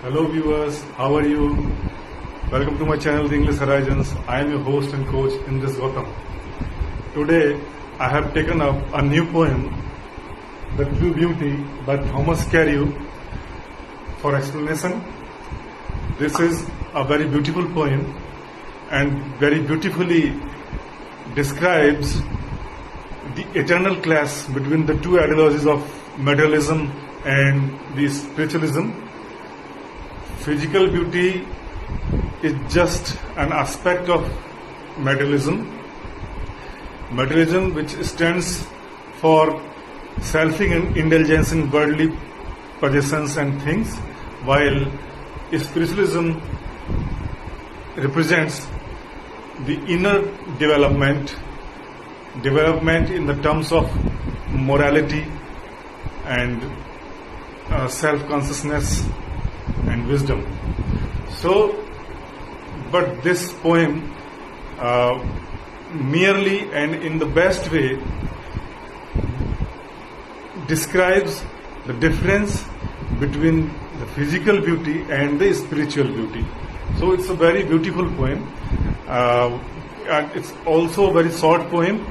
Hello viewers, how are you? Welcome to my channel The English Horizons. I am your host and coach Indris Gautam. Today I have taken up a new poem, The True Beauty by Thomas Carlyle, for explanation. This is a very beautiful poem and very beautifully describes the eternal clash between the two ideologies of materialism and the spiritualism. Physical beauty is just an aspect of materialism. Materialism, which stands for self-indulgence in worldly possessions and things, while spiritualism represents the inner development in the terms of morality and self-consciousness and wisdom. But this poem merely and in the best way describes the difference between the physical beauty and the spiritual beauty. So it's a very beautiful poem, and it's also a very short poem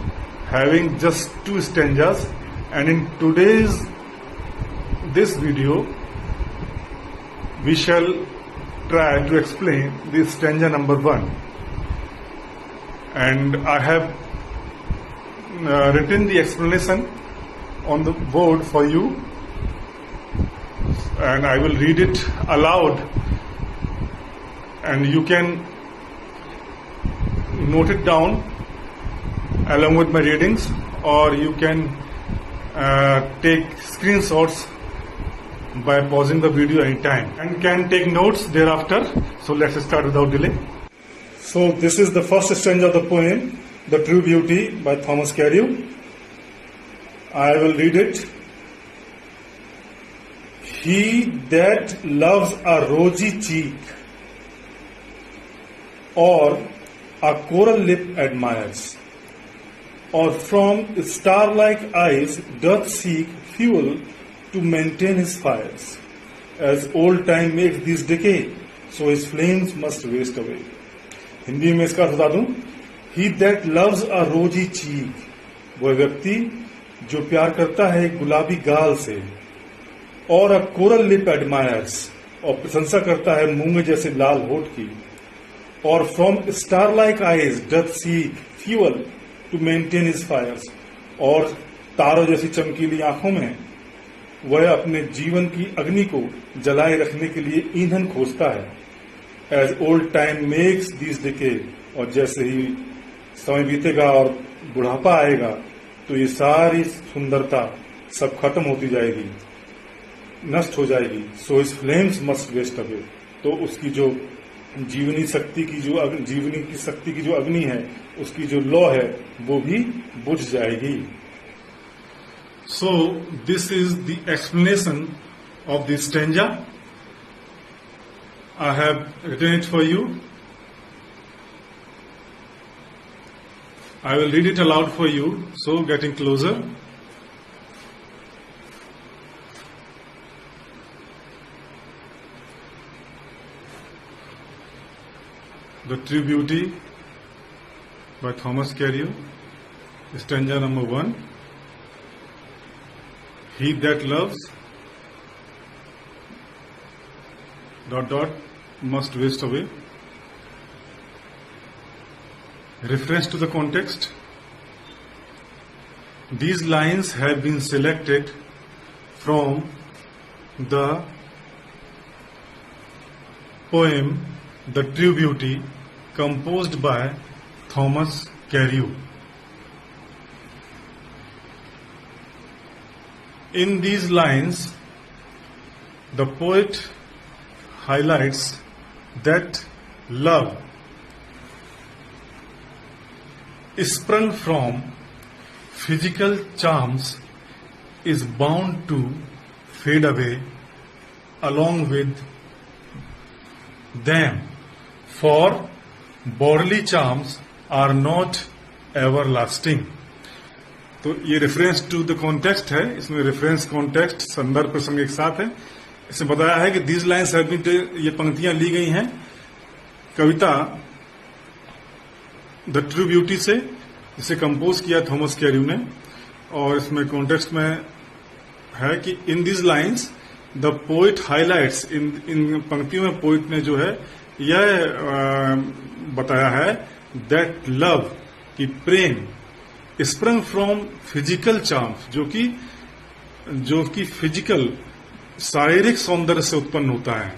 having just 2 stanzas. And in this video we shall try to explain the stanza number 1, and I have written the explanation on the board for you, and I will read it aloud, and you can note it down along with my readings, or you can take screenshots by pausing the video anytime and can take notes thereafter. So let's start without delay. So this is the first stanza of the poem, The True Beauty by Thomas Carlyle. I will read it. He that loves a rosy cheek or a coral lip admires, or from star-like eyes doth seek fuel to maintain his fires. As old time makes these decay, so his flames must waste away. Hindi में इसका अर्थ बता दूं. He that loves a rosy cheek, वह व्यक्ति जो प्यार करता है एक गुलाबी गाल से, और a coral lip admires, और प्रशंसा करता है मूंगे जैसे लाल होठ की, और from star-like eyes doth seek fuel to maintain his fires, और तारों जैसी चमकीली आंखों में वह अपने जीवन की अग्नि को जलाए रखने के लिए ईंधन खोजता है. As old time makes this decay, और जैसे ही समय बीतेगा और बुढ़ापा आएगा तो ये सारी सुंदरता सब खत्म होती जाएगी, नष्ट हो जाएगी. So his flames must waste away, तो उसकी जो जीवनी शक्ति की जो अग्नि है, उसकी जो लौ है, वो भी बुझ जाएगी. So this is the explanation of the stanza. I have written it for you. I will read it aloud for you. So getting closer. The True Beauty by Thomas Carlyle. Stanza number 1. He that loves ... must waste away. Reference to the context. These lines have been selected from the poem The True Beauty, composed by Thomas Carlyle. In these lines, the poet highlights that love sprung from physical charms is bound to fade away along with them, for bodily charms are not everlasting. तो ये reference to the context है. इसमें reference, context, संदर्भ प्रसंग एक साथ है. इसमें बताया है कि दीज लाइन्स हैव बीन, ये पंक्तियां ली गई हैं कविता द ट्रू ब्यूटी से, इसे कंपोज किया थॉमस कैर्यू ने। और इसमें कॉन्टेक्स्ट में है कि in these lines the poet highlights, इन पंक्तियों में पोइट ने जो है यह बताया है दैट लव, कि प्रेम स्प्रंग फ्रॉम फिजिकल चार्म, जो कि फिजिकल शारीरिक सौंदर्य से उत्पन्न होता है,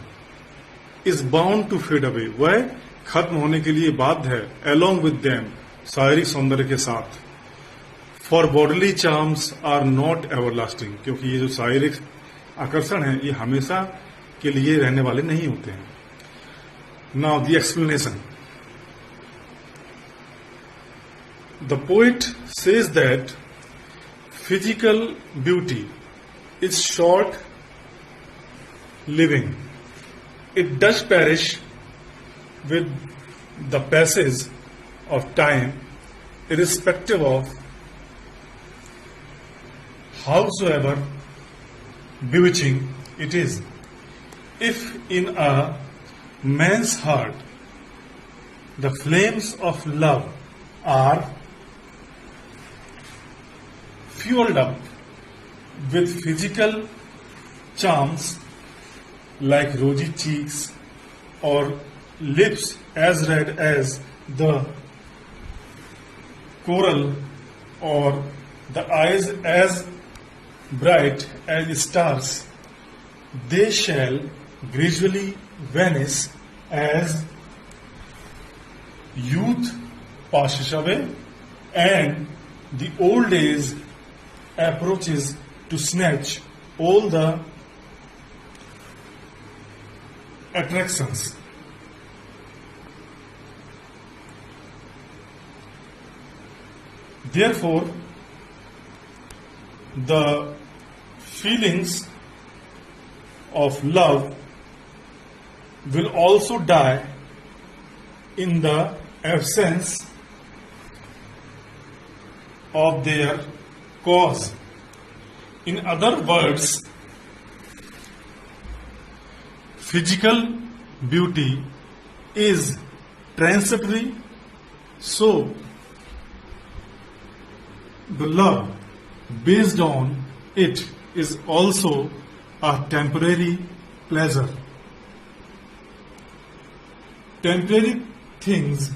is bound to fade away, वह खत्म होने के लिए बाध्य है, अलोंग विद देम, शारीरिक सौंदर्य के साथ। For bodily charms are not everlasting, क्योंकि ये जो शारीरिक आकर्षण है ये हमेशा के लिए रहने वाले नहीं होते हैं। Now the explanation, the poet says that physical beauty is short living. It does perish with the passage of time, irrespective of howsoever bewitching it is. If in a man's heart the flames of love are fueled up with physical charms like rosy cheeks or lips as red as the coral or the eyes as bright as stars, they shall gradually vanish as youth passes away and the old age approaches to snatch all the attractions. Therefore, the feelings of love will also die in the absence of their cause. In other words, physical beauty is transitory, so the love based on it is also a temporary pleasure. Temporary things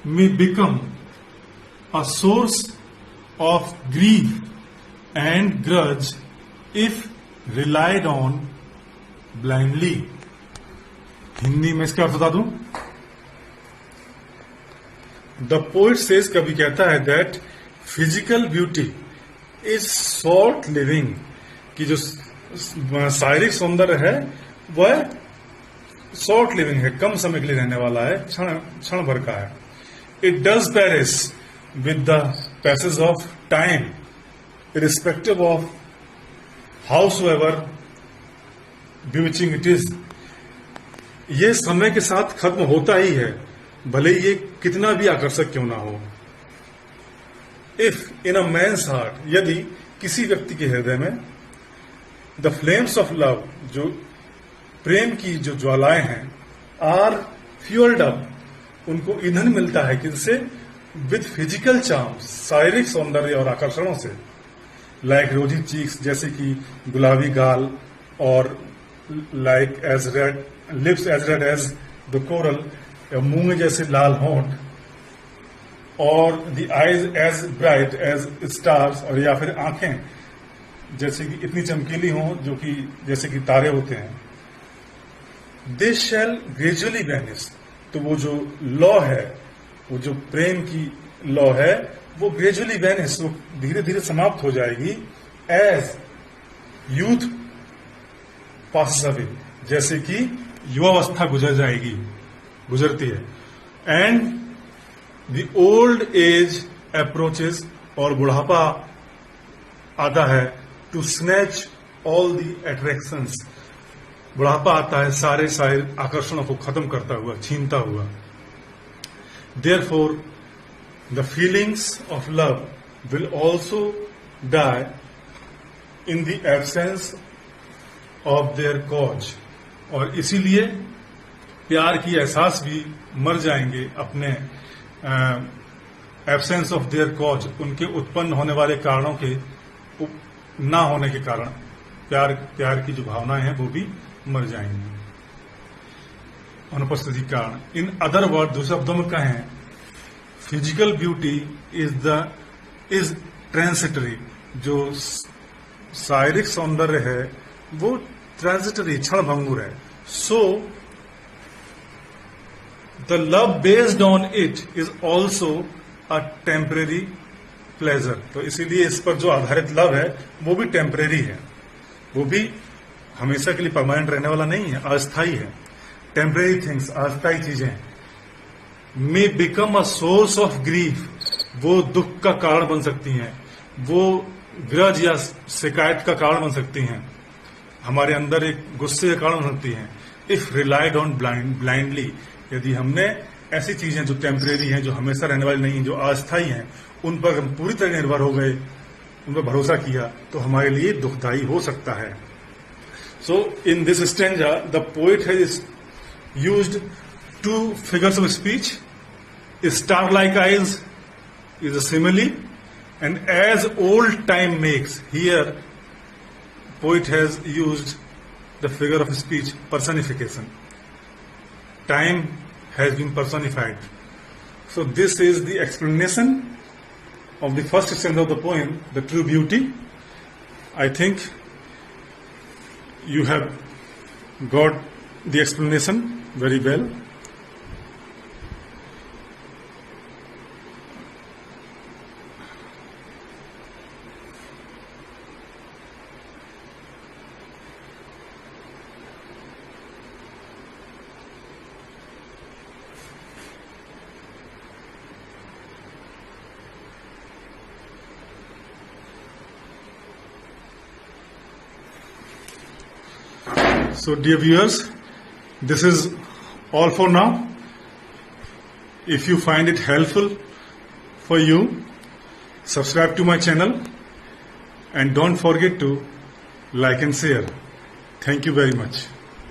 may become a source of grief and grudge if relied on blindly. Hindi में इसका अर्थ बता दूं, the poet says, कवि कहता है, that physical beauty is short living, कि जो शारीरिक सौंदर्य है वह शॉर्ट लिविंग है, कम समय के लिए रहने वाला है, क्षण भर का है। It does perish with the passage of time, irrespective of howsoever bewitching it is, ये समय के साथ खत्म होता ही है, भले ये कितना भी आकर्षक क्यों ना हो। If in a man's heart, यदि किसी व्यक्ति के हृदय में द फ्लेम्स ऑफ लव, जो प्रेम की जो ज्वालाएं हैं, आर फ्यूल्ड अप, उनको ईंधन मिलता है किससे, विद फिजिकल चार्म्स, शारीरिक सौंदर्य और आकर्षणों से, लाइक रोजी चीक्स, जैसे कि गुलाबी गाल, और like as red lips as red as the coral, या मुंह जैसे लाल होंठ, और the eyes as bright as stars, और या फिर आंखें जैसे कि इतनी चमकीली हों जो कि जैसे कि तारे होते हैं। दे शैल ग्रेजुअली वैनिश, तो वो जो लॉ है, वो जो प्रेम की लॉ है, वो ग्रेजुअली वैनिश, वो धीरे धीरे समाप्त हो जाएगी, एज यूथ पासेस अवे, जैसे कि युवावस्था गुजरती है, and the old age approaches, और बुढ़ापा आता है, to snatch all the attractions, बुढ़ापा आता है सारे आकर्षणों को खत्म करता हुआ, छीनता हुआ। Therefore the feelings of love will also die in the absence of their cause. और इसीलिए प्यार की एहसास भी मर जाएंगे अपने एब्सेंस ऑफ देयर कॉज, उनके उत्पन्न होने वाले कारणों के ना होने के कारण प्यार की जो भावनाएं हैं वो भी मर जाएंगी अनुपस्थिति के कारण. इन अदर वर्ड, दूसरे शब्दों में कहें, फिजिकल ब्यूटी इज ट्रांसिटरी. जो शारीरिक सौंदर्य है वो ट्रांसिटरी, क्षणभंगुर है. So the love based on it is also a temporary pleasure. तो इसीलिए इस पर जो आधारित लव है वो भी टेम्परेरी है, वो भी हमेशा के लिए परमानेंट रहने वाला नहीं है, अस्थायी है. टेम्परेरी थिंग्स, अस्थायी चीजें may become a source of grief. वो दुख का कारण बन सकती हैं, वो ग्रज या शिकायत का कारण बन सकती हैं, हमारे अंदर एक गुस्से का कारण बन सकती हैं. इफ रिलाइड ऑन ब्लाइंडली, यदि हमने ऐसी चीजें जो टेम्परेरी हैं, जो हमेशा रहने वाली नहीं, जो अस्थायी हैं, उन पर हम पूरी तरह निर्भर हो गए, उन पर भरोसा किया, तो हमारे लिए दुखदायी हो सकता है. So in this stanza the poet has used two figures of speech. Star-like eyes is a simile, and as old time makes, here poet has used the figure of speech, personification. Time has been personified. So this is the explanation of the first stanza of the poem, The True Beauty. I think you have got the explanation very well. So dear viewers, this is all for now. If you find it helpful for you, subscribe to my channel and don't forget to like and share. Thank you very much.